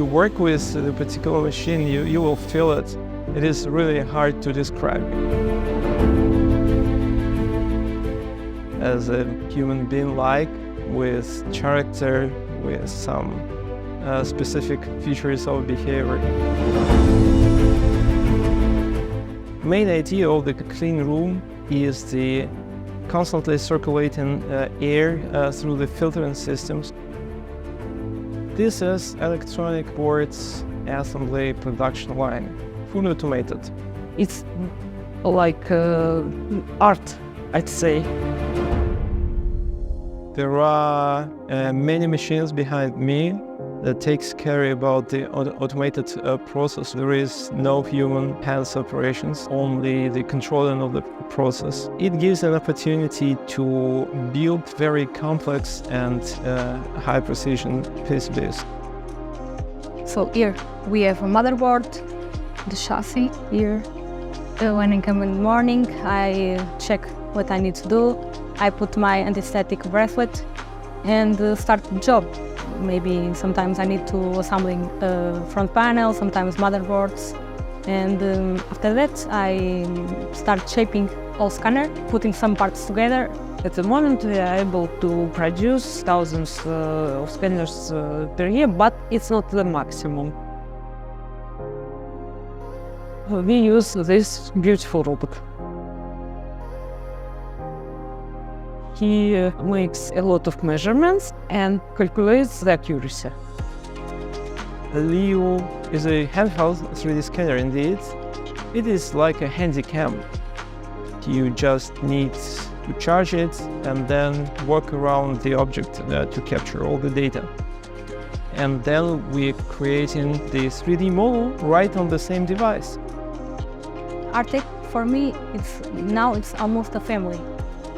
work with the particular machine, you will feel it. It is really hard to describe. As a human being-like, with character, with some specific features of behavior. Main idea of the clean room is the constantly circulating air through the filtering systems. This is electronic boards assembly production line, fully automated. It's like art, I'd say. There are many machines behind me that takes care about the automated process. There is no human hands operations, only the controlling of the process. It gives an opportunity to build very complex and high precision PCBs. So here we have a motherboard, the chassis here. When I come in the morning, I check what I need to do. I put my anti-static bracelet and start the job. Maybe sometimes I need to assembling front panel, sometimes motherboards. And after that, I start shaping all scanner, putting some parts together. At the moment, we are able to produce thousands of scanners per year, but it's not the maximum. We use this beautiful robot. He makes a lot of measurements and calculates the accuracy. Leo is a handheld 3D scanner indeed. It is like a handy cam. You just need to charge it and then work around the object to capture all the data. And then we're creating the 3D model right on the same device. Artec, for me, it's almost a family.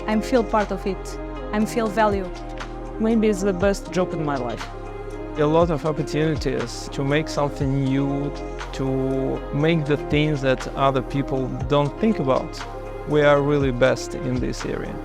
I feel part of it. I feel value. Maybe it's the best job in my life. A lot of opportunities to make something new, to make the things that other people don't think about. We are really best in this area.